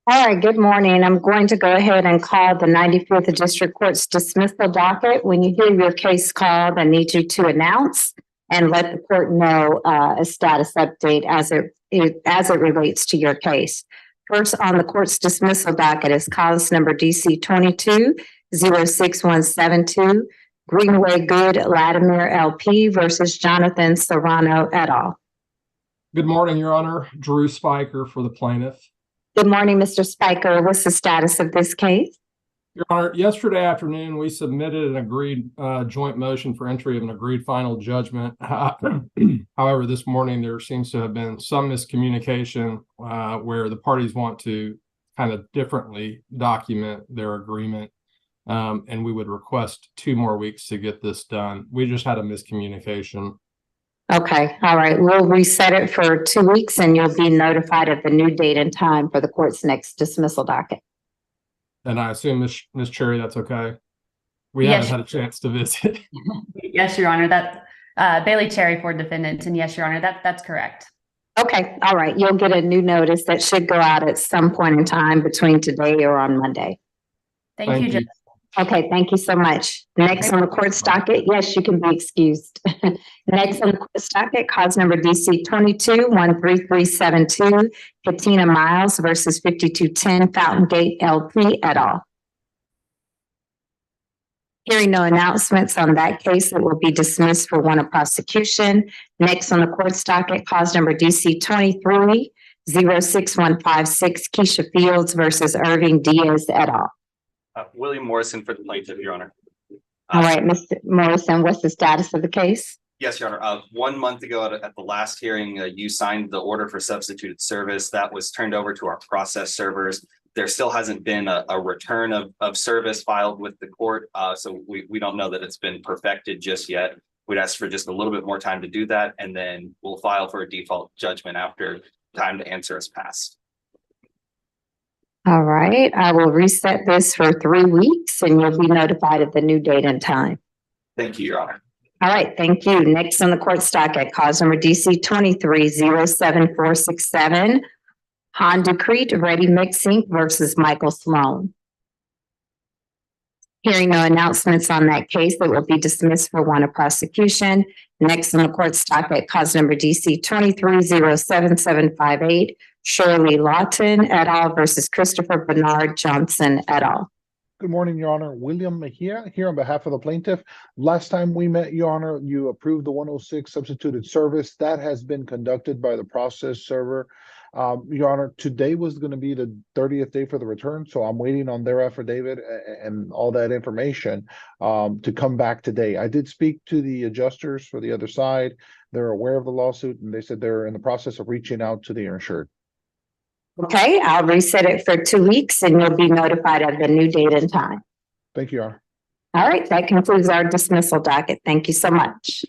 All right, good morning. I'm going to go ahead and call the 95th District Court's dismissal docket. When you hear your case called, I need you to announce and let the court know a status update as it relates to your case. First on the court's dismissal docket is cause number DC 22-06172, Greenway Good Latimer LP versus Jonathan Serrano et al. Good morning, Your Honor. Drew Spiker for the plaintiff. Good morning, Mr. Spiker. What's the status of this case? Your Honor, yesterday afternoon, we submitted an agreed joint motion for entry of an agreed final judgment. However, this morning, there seems to have been some miscommunication where the parties want to kind of differently document their agreement, and we would request 2 more weeks to get this done. We just had a miscommunication. Okay, all right. We'll reset it for 2 weeks and you'll be notified of the new date and time for the court's next dismissal docket. And I assume, Ms. Cherry, that's okay? We Yes. haven't had a chance to visit. Yes, Your Honor, that Bailey Cherry for defendant, and yes, Your Honor, that's correct. Okay, all right. You'll get a new notice that should go out at some point in time between today or on Monday. Thank you, Judge. Okay, thank you so much. Next on the court's docket, yes, you can be excused. Next on the court's docket, cause number DC 22-13372, Katina Miles versus 5210 Fountain Gate LP et al. Hearing no announcements on that case, it will be dismissed for want of prosecution. Next on the court's docket, cause number DC 23-06156, Keisha Fields versus Irving Diaz et al. William Morrison for the plaintiff, Your Honor. All right, Mr. Morrison, what's the status of the case? Yes, Your Honor. 1 month ago at the last hearing, you signed the order for substituted service that was turned over to our process servers. There still hasn't been a return of service filed with the court, so we don't know that it's been perfected just yet. We'd ask for just a little bit more time to do that, and then we'll file for a default judgment after time to answer has passed. All right, I will reset this for 3 weeks and you'll be notified of the new date and time. Thank you, Your Honor. All right, thank you. Next on the court's docket, cause number DC 23-07467, Honda Crete Ready Mix Inc. versus Michael Sloan. Hearing no announcements on that case, it will be dismissed for want of prosecution. Next on the court's docket, cause number DC 23-07758, Shirley Lawton et al. Versus Christopher Bernard Johnson et al. Good morning, Your Honor. William Mejia here on behalf of the plaintiff. Last time we met, Your Honor, you approved the 106 substituted service. That has been conducted by the process server. Your Honor, today was going to be the 30th day for the return, so I'm waiting on their affidavit and all that information to come back today. I did speak to the adjusters for the other side. They're aware of the lawsuit, and they said they're in the process of reaching out to the insured. Okay, I'll reset it for 2 weeks and you'll be notified of the new date and time. Thank you, Your Honor. All right, that concludes our dismissal docket. Thank you so much.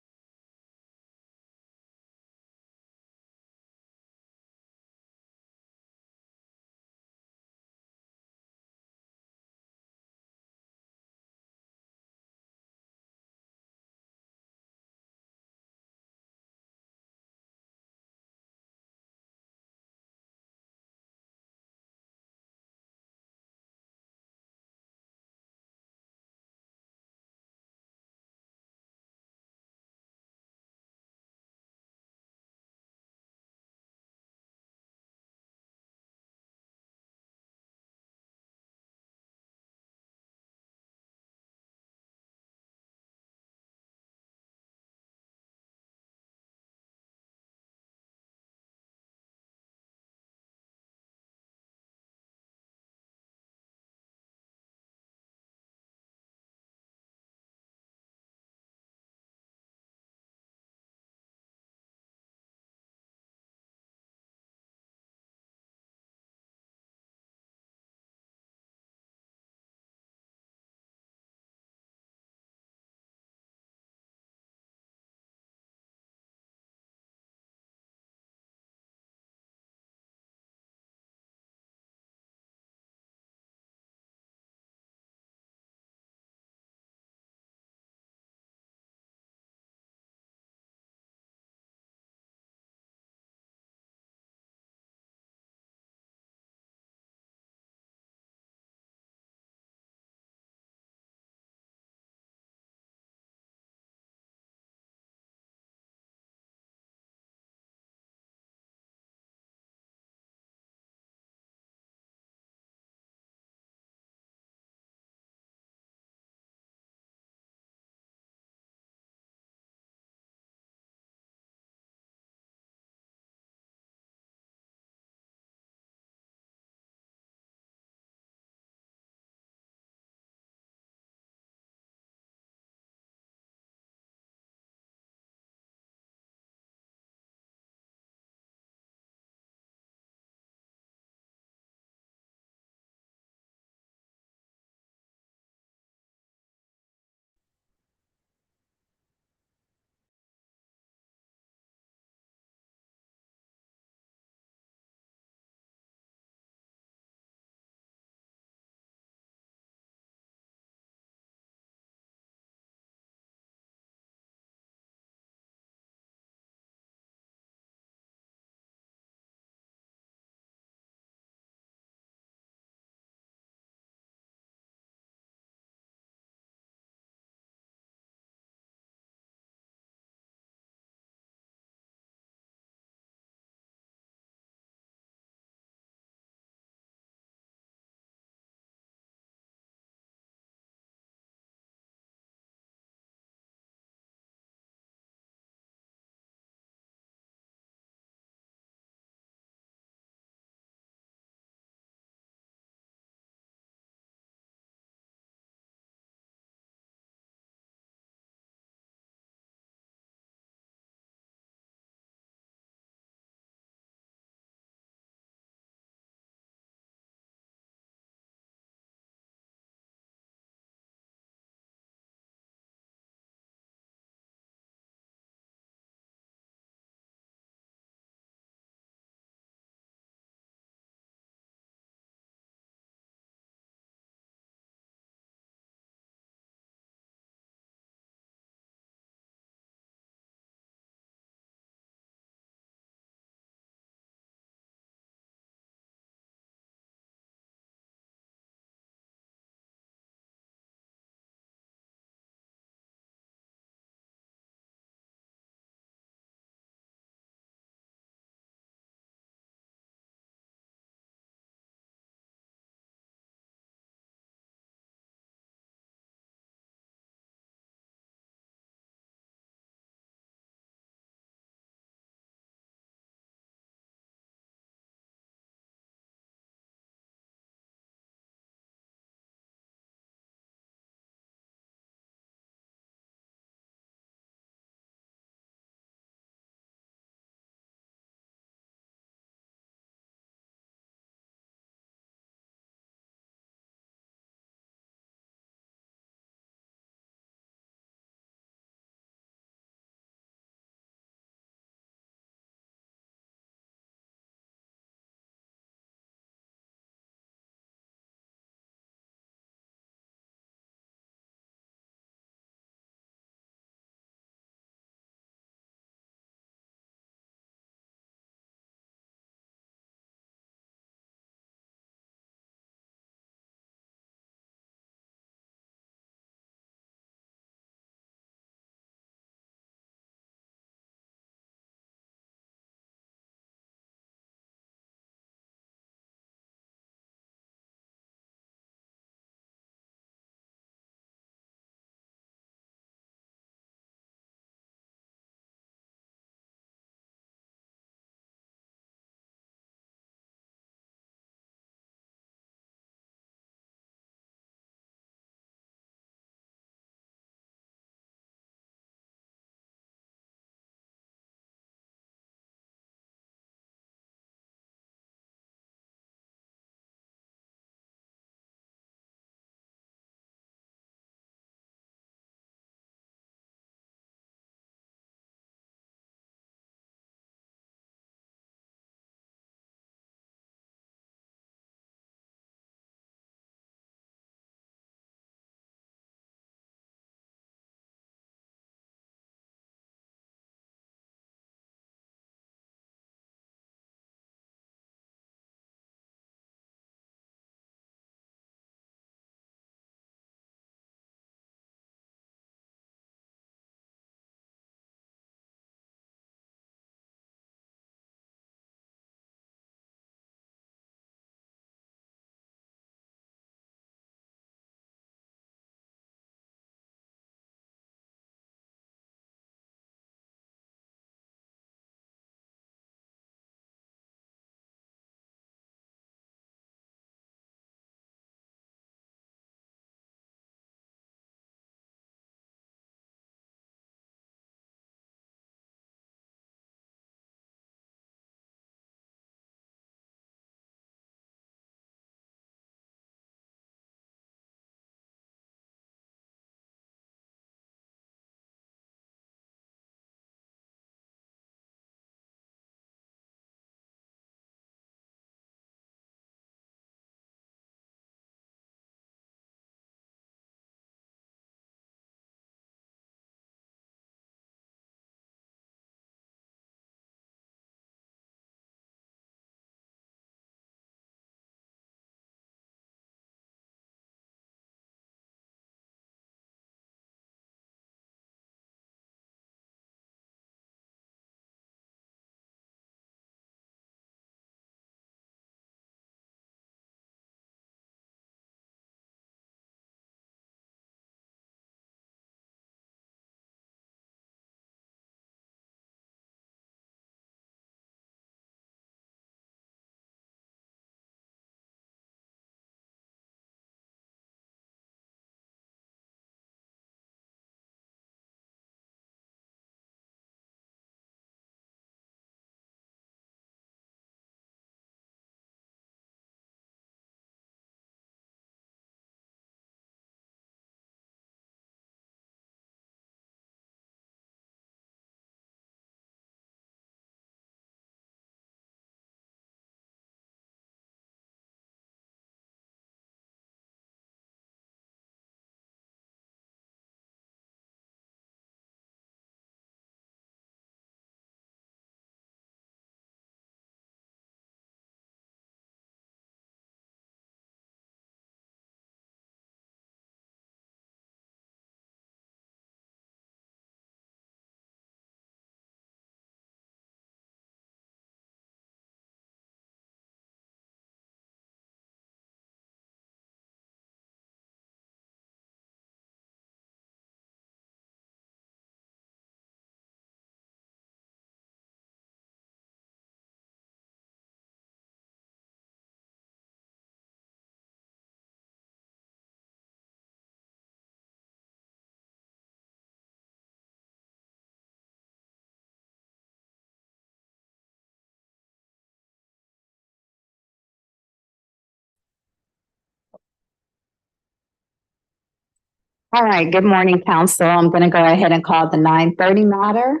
All right, good morning, council. I'm going to go ahead and call the 9:30 matter.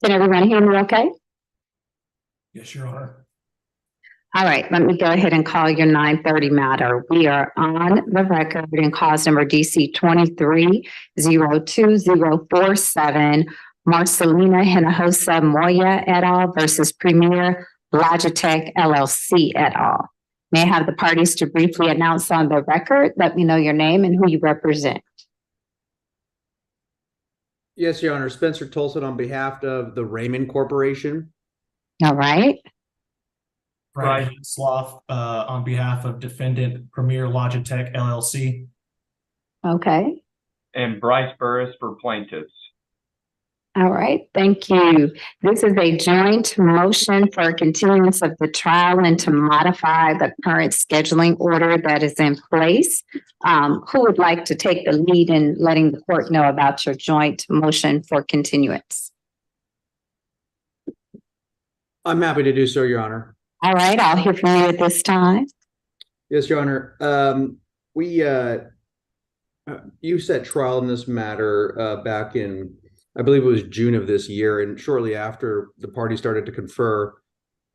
Can everyone hear me okay? Yes, Your Honor. All right, let me go ahead and call your 9:30 matter. We are on the record in cause number DC 23-02047, Marcelina Hinojosa Moya et al. Versus Premier Logitech LLC et al. May I have the parties to briefly announce on the record? Let me know your name and who you represent. Yes, Your Honor. Spencer Tolson on behalf of the Raymond Corporation. All right, Brian Sloth, on behalf of defendant Premier Logitech LLC. okay. And Bryce Burris for plaintiffs. All right, thank you. This is a joint motion for continuance of the trial and to modify the current scheduling order that is in place. Who would like to take the lead in letting the court know about your joint motion for continuance? I'm happy to do so, Your Honor. All right, I'll hear from you at this time. Yes, Your Honor. You set trial in this matter back in, I believe it was June of this year, and shortly after the parties started to confer,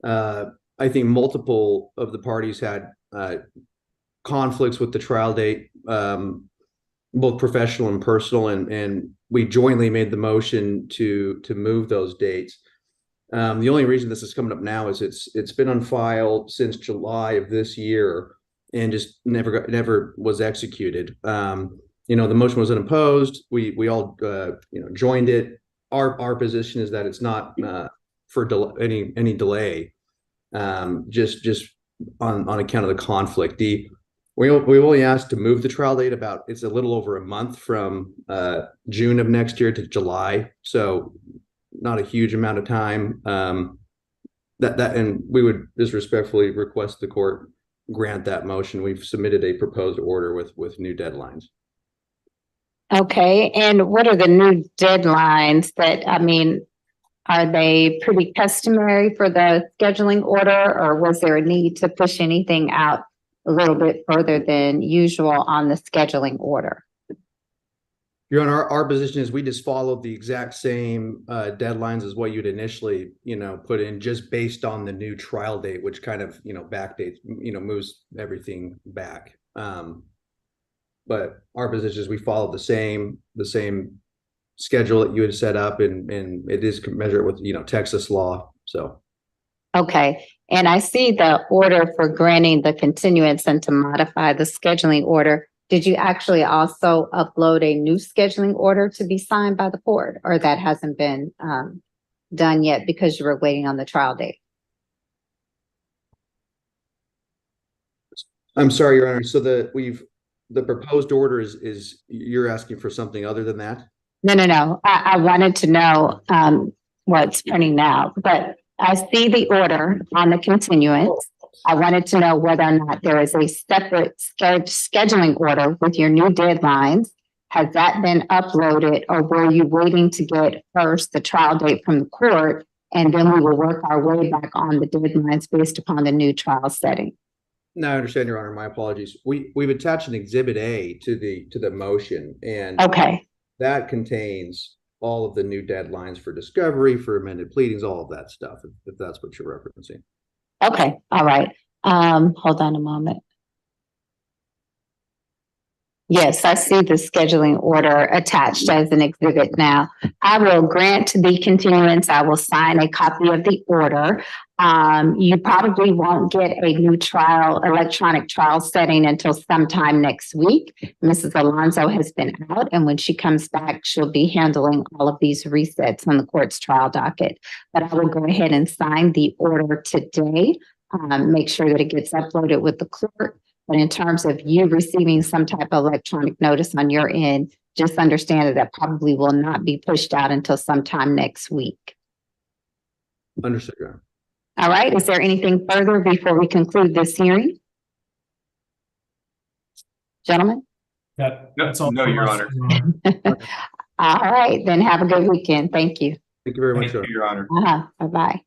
I think multiple of the parties had conflicts with the trial date, both professional and personal, and we jointly made the motion to move those dates. The only reason this is coming up now is it's been on file since July of this year and just never was executed. The motion was unopposed. We all joined it. Our position is that it's not for any delay, just on account of the conflict. We only asked to move the trial date it's a little over a month from June of next year to July, so not a huge amount of time. And we would just respectfully request the court grant that motion. We've submitted a proposed order with new deadlines. Okay, and what are the new deadlines are they pretty customary for the scheduling order, or was there a need to push anything out a little bit further than usual on the scheduling order? Your Honor, our position is we just followed the exact same deadlines as what you'd initially, put in, just based on the new trial date, which kind of, backdates, moves everything back. But our position is we followed the same schedule that you had set up, and it is commensurate with, Texas law. So. Okay, and I see the order for granting the continuance and to modify the scheduling order. Did you actually also upload a new scheduling order to be signed by the court, or that hasn't been done yet because you were waiting on the trial date? I'm sorry, Your Honor. So the proposed order is you're asking for something other than that? No. I wanted to know what's pending now, but I see the order on the continuance. I wanted to know whether or not there is a separate scheduling order with your new deadlines. Has that been uploaded, or were you waiting to get first the trial date from the court, and then we will work our way back on the deadlines based upon the new trial setting? No, I understand, Your Honor. My apologies. We've attached an Exhibit A to the motion, and Okay. that contains all of the new deadlines for discovery, for amended pleadings, all of that stuff, if that's what you're referencing. Okay, all right. Hold on a moment. Yes, I see the scheduling order attached as an exhibit now. I will grant the continuance. I will sign a copy of the order. You probably won't get a new electronic trial setting until sometime next week. Mrs. Alonso has been out, and when she comes back, she'll be handling all of these resets on the court's trial docket. But I will go ahead and sign the order today. Make sure that it gets uploaded with the clerk. But in terms of you receiving some type of electronic notice on your end, just understand that probably will not be pushed out until sometime next week. Understood, Your Honor. All right. Is there anything further before we conclude this hearing? Gentlemen? That's all. No, Your Honor. All right. Then have a good weekend. Thank you. Thank you very much, Thank you, Your Honor. Bye-bye.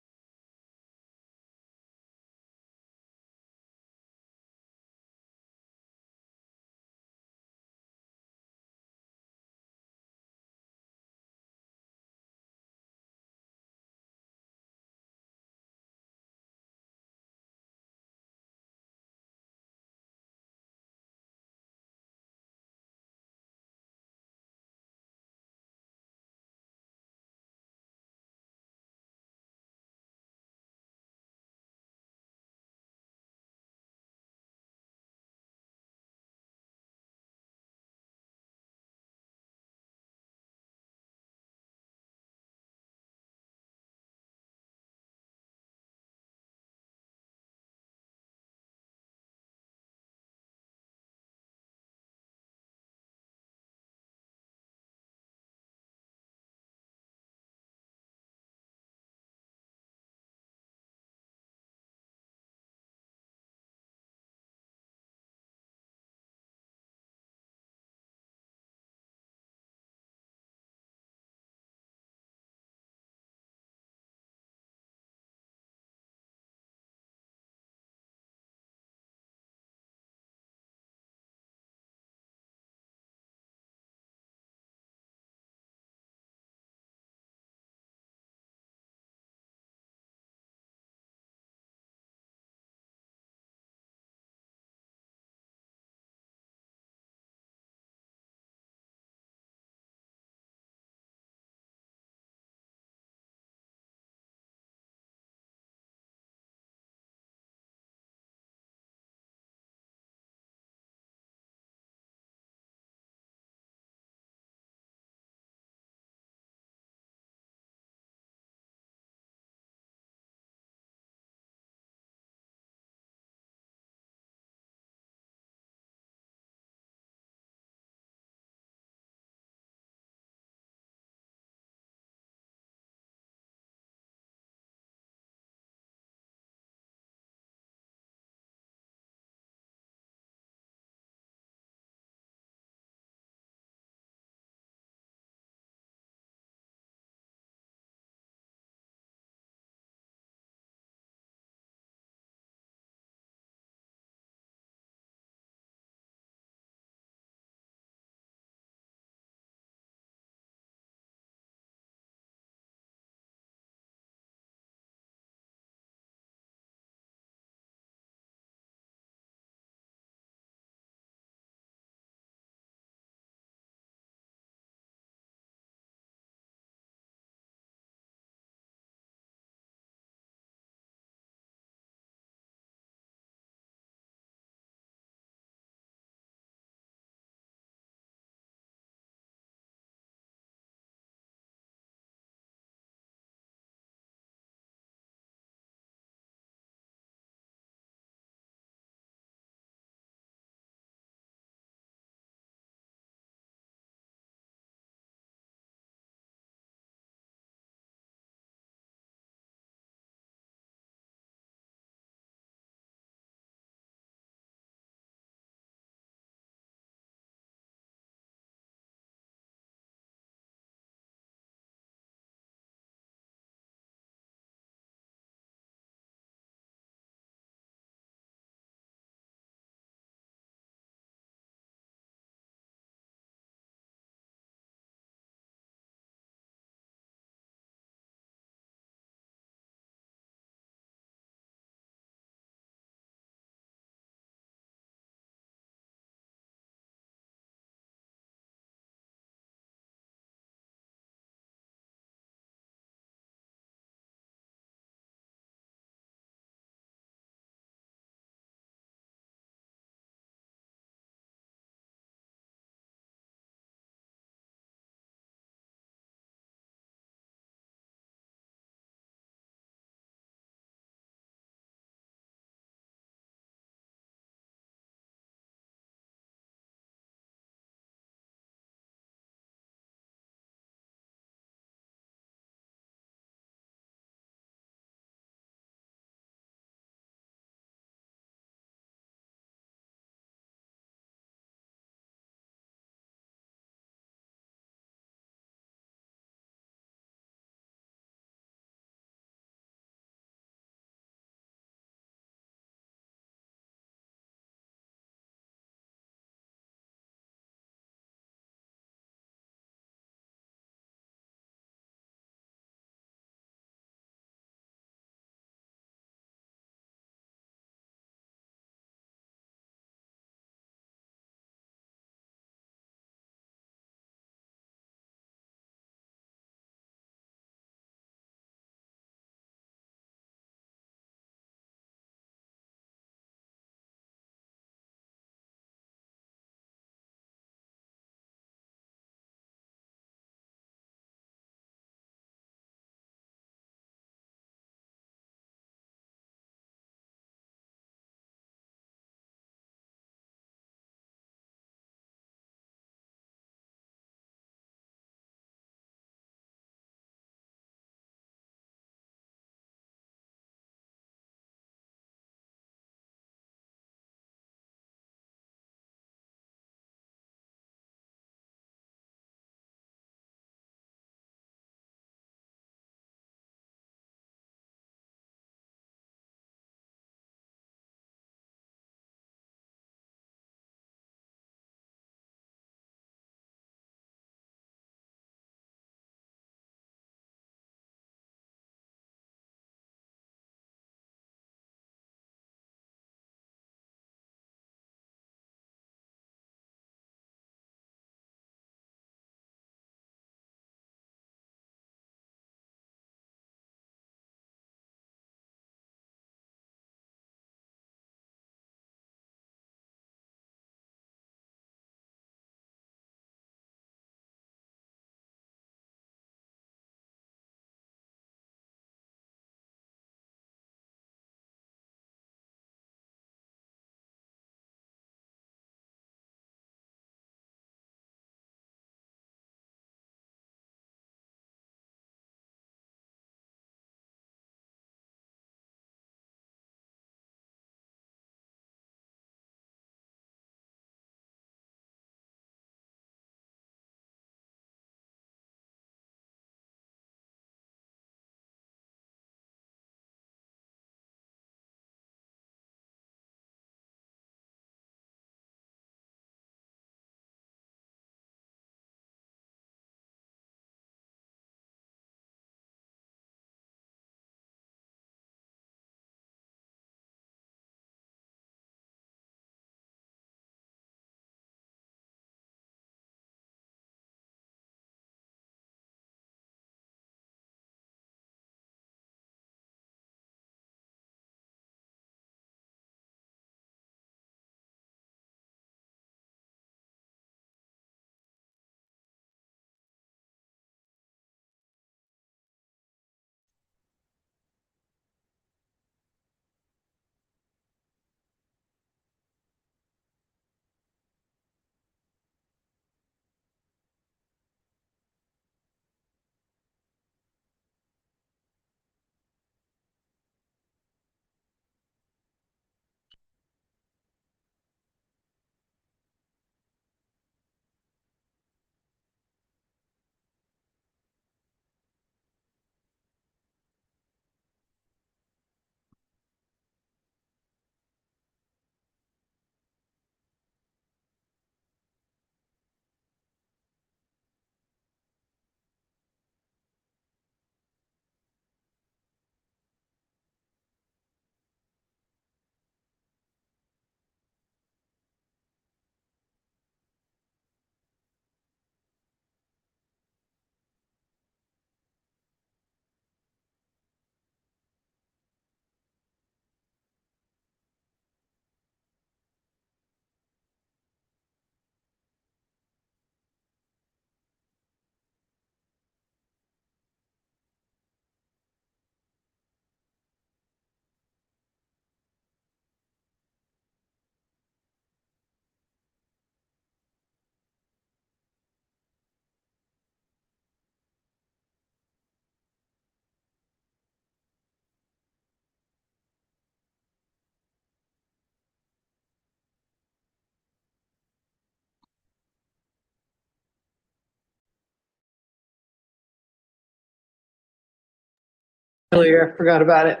Earlier, forgot about it.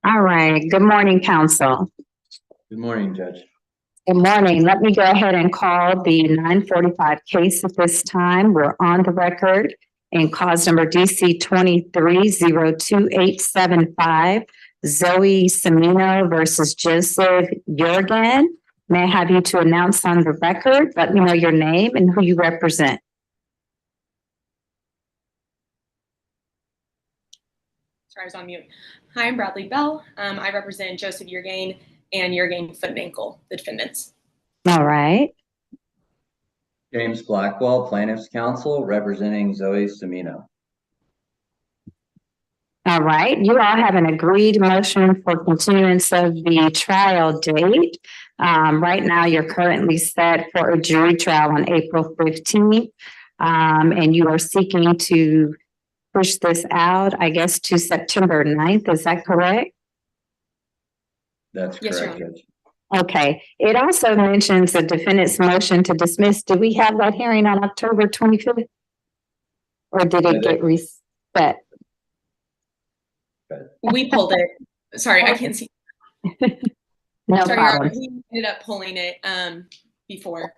All right. Good morning, council. Good morning, Judge. Good morning. Let me go ahead and call the 9:45 case at this time. We're on the record in cause number DC 23-02875, Zoe Semino versus Joseph Jurgen. May I have you to announce on the record? Let me know your name and who you represent. Sorry, I was on mute. Hi, I'm Bradley Bell. I represent Joseph Jurgen and Jurgen Foot and Ankle, the defendants. All right. James Blackwell, Plaintiff's Counsel, representing Zoe Semino. All right. You all have an agreed motion for continuance of the trial date. Right now, you're currently set for a jury trial on April 15th. And you are seeking to push this out, I guess, to September 9th. Is that correct? That's Yes, Your correct, Honor. Judge. Okay. It also mentions the defendant's motion to dismiss. Did we have that hearing on October 25th? Or did it get reset? We pulled it. Sorry, I can't see. No Sorry, Your Honor. problem. We ended up pulling it before.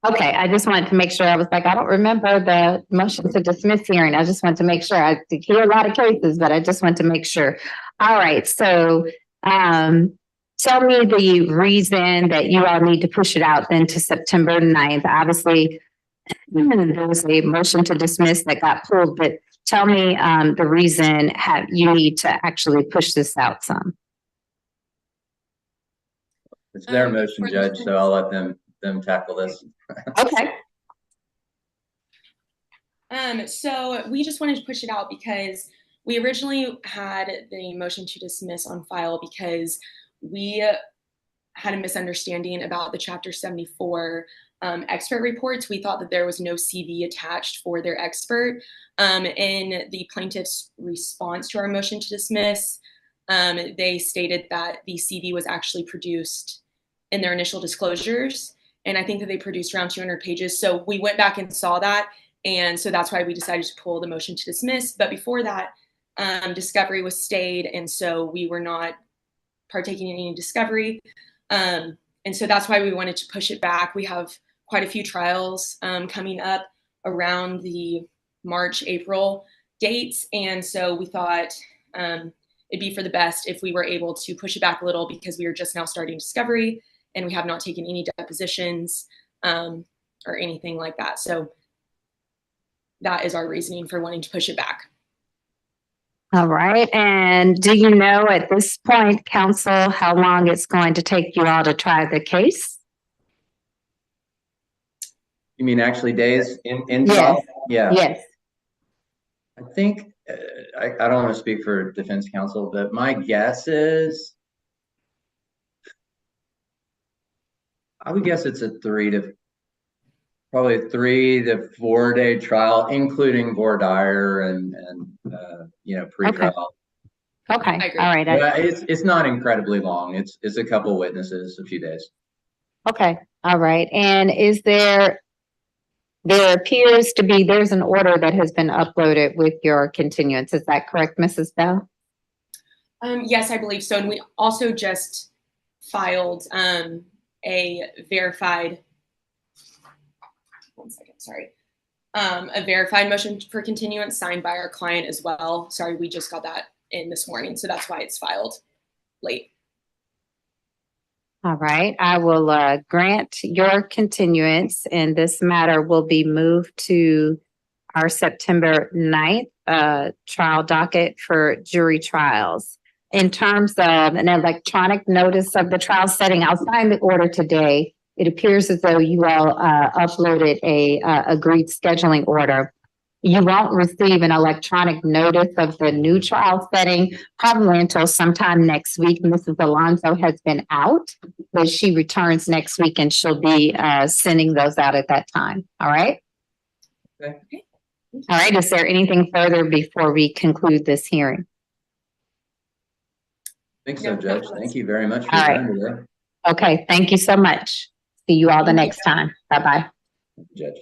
Okay, I just wanted to make sure. I was like, I don't remember the motion to dismiss hearing. I just want to make sure. I hear a lot of cases, but I just want to make sure. All right, so tell me the reason that you all need to push it out then to September 9th. Obviously, there was a motion to dismiss that got pulled, but tell me the reason you need to actually push this out some. It's their motion, Judge, so I'll let them tackle this. Okay. So we just wanted to push it out because we originally had the motion to dismiss on file because we had a misunderstanding about the Chapter 74 expert reports. We thought that there was no CV attached for their expert. In the plaintiff's response to our motion to dismiss, they stated that the CV was actually produced in their initial disclosures. And I think that they produced around 200 pages. So we went back and saw that. And so that's why we decided to pull the motion to dismiss. But before that, discovery was stayed. And so we were not partaking in any discovery. And so that's why we wanted to push it back. We have quite a few trials coming up around the March, April dates. And so we thought it'd be for the best if we were able to push it back a little because we are just now starting discovery and we have not taken any depositions or anything like that. So that is our reasoning for wanting to push it back. All right. And do you know at this point, counsel, how long it's going to take you all to try the case? You mean actually days in Yes. trial? Yeah. Yes. I think, I don't want to speak for defense counsel, but my guess is, I would guess it's a probably 3 to 4 day trial, including voir dire and pre-trial. Okay. All right. Yeah, it's not incredibly long. It's a couple witnesses, a few days. Okay. All right. And is there appears to be, there's an order that has been uploaded with your continuance. Is that correct, Mrs. Bell? Yes, I believe so. And we also just filed a verified, a verified motion for continuance signed by our client as well. Sorry, we just got that in this morning. So that's why it's filed late. All right. I will grant your continuance and this matter will be moved to our September 9th trial docket for jury trials. In terms of an electronic notice of the trial setting, I'll sign the order today. It appears as though you all uploaded a agreed scheduling order. You won't receive an electronic notice of the new trial setting probably until sometime next week. Mrs. Alonso has been out, but she returns next week and she'll be sending those out at that time. All right. Okay. All right. Is there anything further before we conclude this hearing? I think so, Judge. Thank you very much for All your right. time today. Okay. Thank you so much. See you all the next time. Bye-bye. Judge.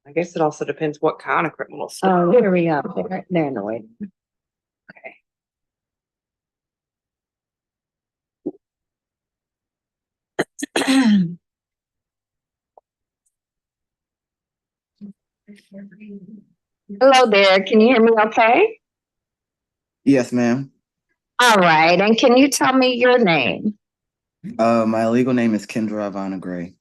I guess it also depends what kind of criminal stuff. Oh, here we go. They're in the way. Okay. Hello there. Can you hear me okay? Yes, ma'am. All right. And can you tell me your name? My legal name is Kendra Ivana Gray.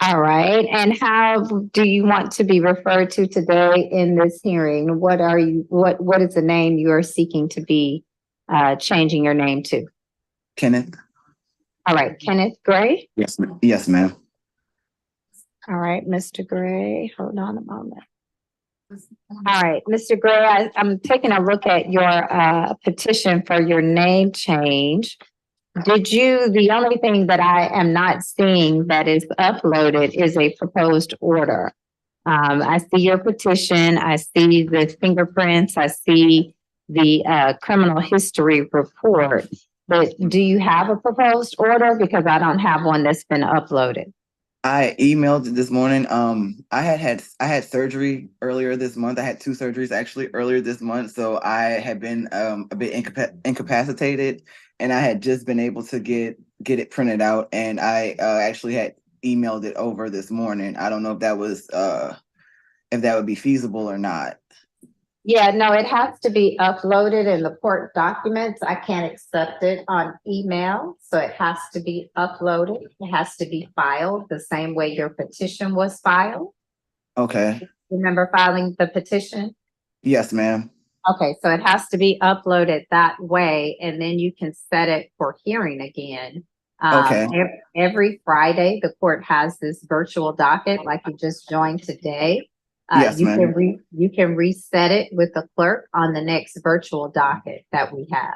All right. And how do you want to be referred to today in this hearing? What is the name you are seeking to be changing your name to? Kenneth? All right, Kenneth Gray. Yes, yes, ma'am. All right, Mr. Gray, hold on a moment. All right, Mr. Gray, I'm taking a look at your petition for your name change. The only thing that I am not seeing that is uploaded is a proposed order. I see your petition, I see the fingerprints, I see the criminal history report. But do you have a proposed order? Because I don't have one that's been uploaded. I emailed this morning. I had surgery earlier this month. I had 2 surgeries actually earlier this month. So I had been a bit incapacitated, and I had just been able to get it printed out, and I actually had emailed it over this morning. I don't know if that would be feasible or not. Yeah, no, it has to be uploaded in the court documents. I can't accept it on email, so it has to be uploaded. It has to be filed the same way your petition was filed. Okay. Remember filing the petition? Yes, ma'am. Okay, so it has to be uploaded that way, and then you can set it for hearing again. Okay. Every Friday, the court has this virtual docket like you just joined today. Yes, ma'am. You can reset it with the clerk on the next virtual docket that we have.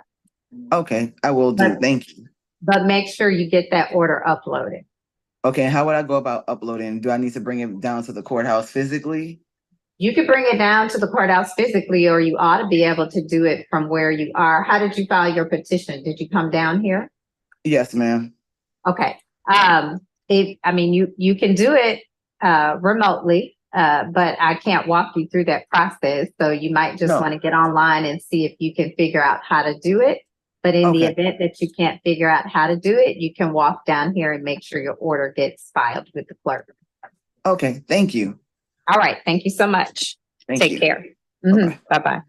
Okay, I will do. Thank you. But make sure you get that order uploaded. Okay, how would I go about uploading? Do I need to bring it down to the courthouse physically? You could bring it down to the courthouse physically, or you ought to be able to do it from where you are. How did you file your petition? Did you come down here? Yes, ma'am. Okay. You can do it remotely. But I can't walk you through that process. So you might just want to get online and see if you can figure out how to do it. But in the event that you can't figure out how to do it, you can walk down here and make sure your order gets filed with the clerk. Okay, thank you. All right. Thank you so much. Take care. Bye-bye.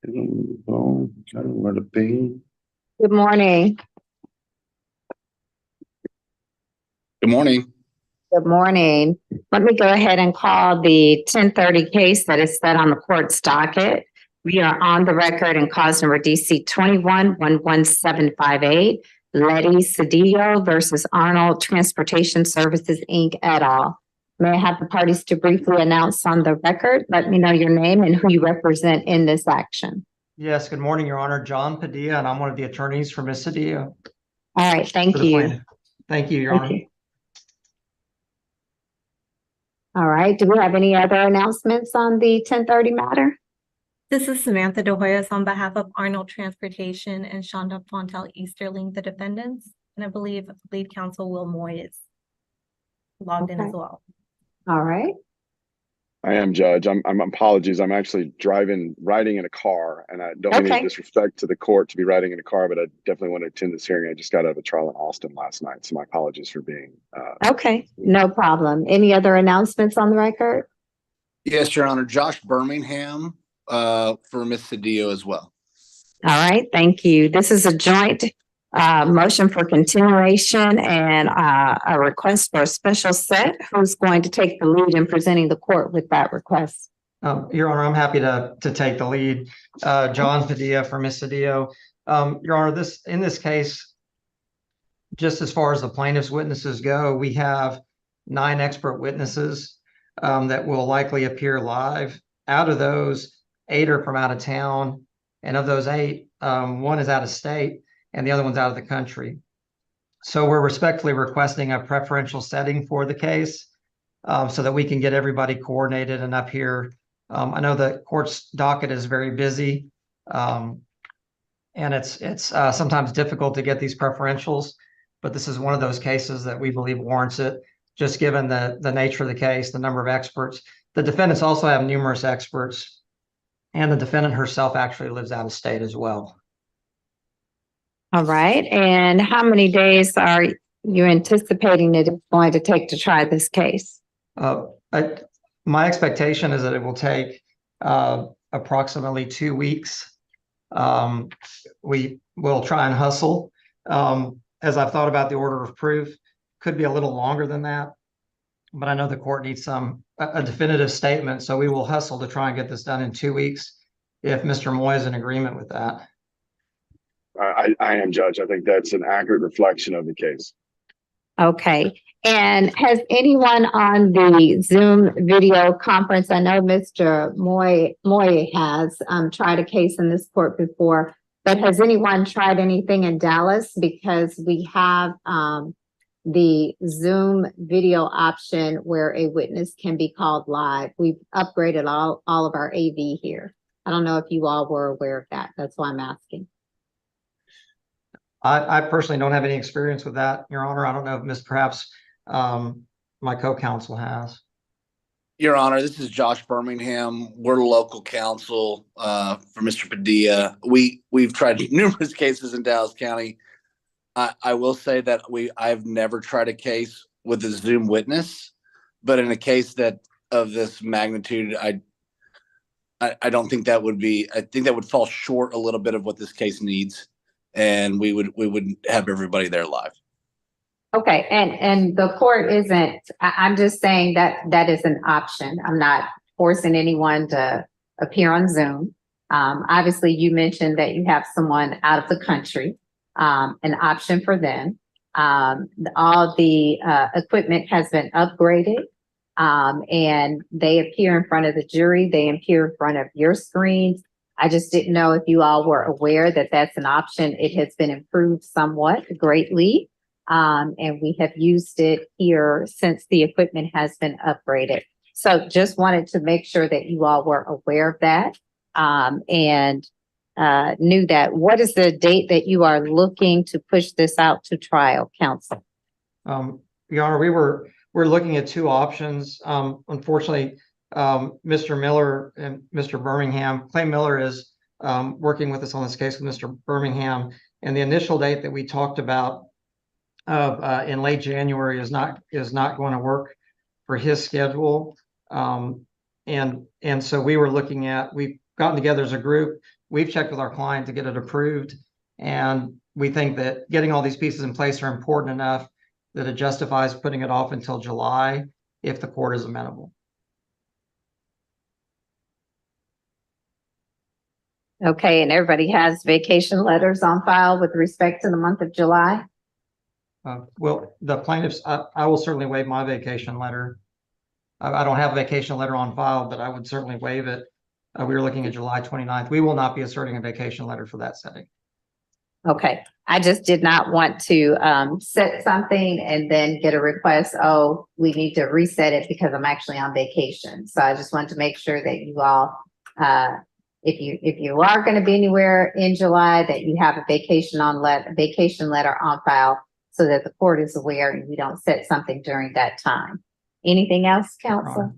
Where to be? Good morning. Good morning. Good morning. Let me go ahead and call the 10:30 case that is set on the court's docket. We are on the record in cause number DC 21-11758, Letty Cedillo versus Arnold Transportation Services, Inc. et al. May I have the parties to briefly announce on the record? Let me know your name and who you represent in this action. Yes, good morning, Your Honor. John Padilla, and I'm one of the attorneys for Ms. Cedillo. All right, thank For the you. plaintiff. Thank you, Your Thank Honor. you. All right, do we have any other announcements on the 10:30 matter? This is Samantha De Hoyos on behalf of Arnold Transportation and Shonda Fontel Easterling, the defendants. And I believe lead counsel Will Moy is logged in as well. All right. I am, Judge. I'm apologies. I'm actually riding in a car, and I don't mean any disrespect to the court to be riding in a car, but I definitely want to attend this hearing. I just got out of a trial in Austin last night, so my apologies for being. Okay, no problem. Any other announcements on the record? Yes, Your Honor. Josh Birmingham for Miss Cedillo as well. All right, thank you. This is a joint motion for continuation and a request for a special set. Who's going to take the lead in presenting the court with that request? Your Honor, I'm happy to take the lead. John Padilla for Ms. Cedillo. Your Honor, in this case, just as far as the plaintiff's witnesses go, we have 9 expert witnesses that will likely appear live. Out of those, 8 are from out of town, and of those 8, 1 is out of state and the other one's out of the country. So we're respectfully requesting a preferential setting for the case so that we can get everybody coordinated and up here. I know the court's docket is very busy, and it's sometimes difficult to get these preferentials, but this is one of those cases that we believe warrants it, just given the nature of the case, the number of experts. The defendants also have numerous experts, and the defendant herself actually lives out of state as well. All right, and how many days are you anticipating it is going to take to try this case? My expectation is that it will take approximately 2 weeks. We will try and hustle. As I've thought about the order of proof, could be a little longer than that, but I know the court needs a definitive statement, so we will hustle to try and get this done in 2 weeks if Mr. Moy is in agreement with that. I am, Judge. I think that's an accurate reflection of the case. Okay, and has anyone on the Zoom video conference, I know Mr. Moy has tried a case in this court before, but has anyone tried anything in Dallas? Because we have the Zoom video option where a witness can be called live. We've upgraded all of our AV here. I don't know if you all were aware of that. That's why I'm asking. I personally don't have any experience with that, Your Honor. I don't know if perhaps my co-counsel has. Your Honor, this is Josh Birmingham. We're local counsel for Mr. Padilla. We've tried numerous cases in Dallas County. I will say that I've never tried a case with a Zoom witness, but in a case of this magnitude, I don't think that would be. I think that would fall short a little bit of what this case needs, and we would have everybody there live. Okay, and the court isn't. I'm just saying that is an option. I'm not forcing anyone to appear on Zoom. Obviously, you mentioned that you have someone out of the country. An option for them. All the equipment has been upgraded, and they appear in front of the jury. They appear in front of your screens. I just didn't know if you all were aware that that's an option. It has been improved somewhat greatly, and we have used it here since the equipment has been upgraded. So just wanted to make sure that you all were aware of that, and knew that. What is the date that you are looking to push this out to trial, counsel? Your Honor, we're looking at 2 options. Unfortunately, Mr. Miller and Mr. Birmingham, Clay Miller is working with us on this case with Mr. Birmingham, and the initial date that we talked about in late January is not going to work for his schedule. And so we've gotten together as a group we've checked with our client to get it approved. And we think that getting all these pieces in place are important enough that it justifies putting it off until July if the court is amenable. Okay, and everybody has vacation letters on file with respect to the month of July? Well, the plaintiffs, I will certainly waive my vacation letter. I don't have a vacation letter on file, but I would certainly waive it. We were looking at July 29th. We will not be asserting a vacation letter for that setting. Okay, I just did not want to set something and then get a request, oh, we need to reset it because I'm actually on vacation. So I just wanted to make sure that you all, if you are going to be anywhere in July, that you have a vacation letter on file so that the court is aware and you don't set something during that time. Anything else, counsel?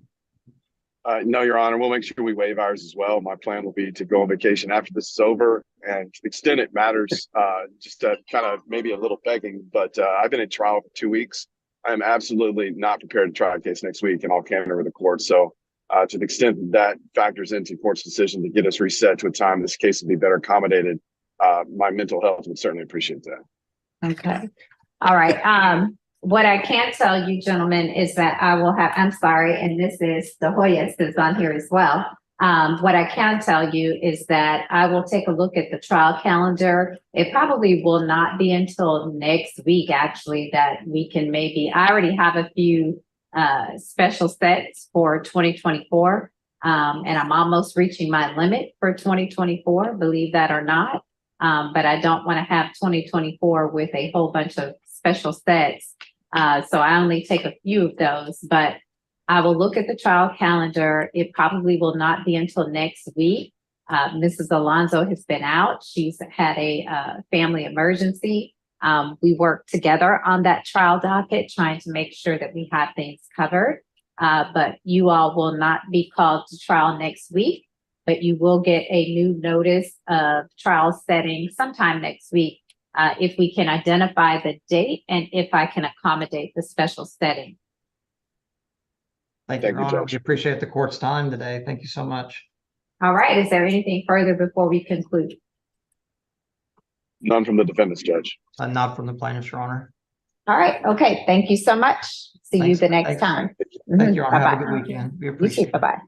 No, Your Honor, we'll make sure we waive ours as well. My plan will be to go on vacation after this is over, and to the extent it matters, just kind of maybe a little begging, but I've been in trial for 2 weeks. I am absolutely not prepared to try a case next week, and I'll candor with the court. So to the extent that factors into court's decision to get us reset to a time this case would be better accommodated, my mental health would certainly appreciate that. Okay. All right. What I can tell you, gentlemen, is that I will have, I'm sorry, and this is the Hoyas is on here as well. What I can tell you is that I will take a look at the trial calendar. It probably will not be until next week, actually, that we can maybe, I already have a few special sets for 2024. And I'm almost reaching my limit for 2024, believe that or not. But I don't want to have 2024 with a whole bunch of special sets. So I only take a few of those, but I will look at the trial calendar. It probably will not be until next week. Mrs. Alonso has been out. She's had a family emergency. We work together on that trial docket, trying to make sure that we have things covered. But you all will not be called to trial next week, but you will get a new notice of trial setting sometime next week. If we can identify the date and if I can accommodate the special setting. Thank you, Your Honor. We appreciate the court's time today. Thank you so much. All right. Is there anything further before we conclude? None from the defendants, Judge. Not from the plaintiffs, Your Honor. All right. Okay. Thank you so much. See you the next time. Thank you, Your Honor. Have a Bye-bye. good weekend. We appreciate it. Bye-bye.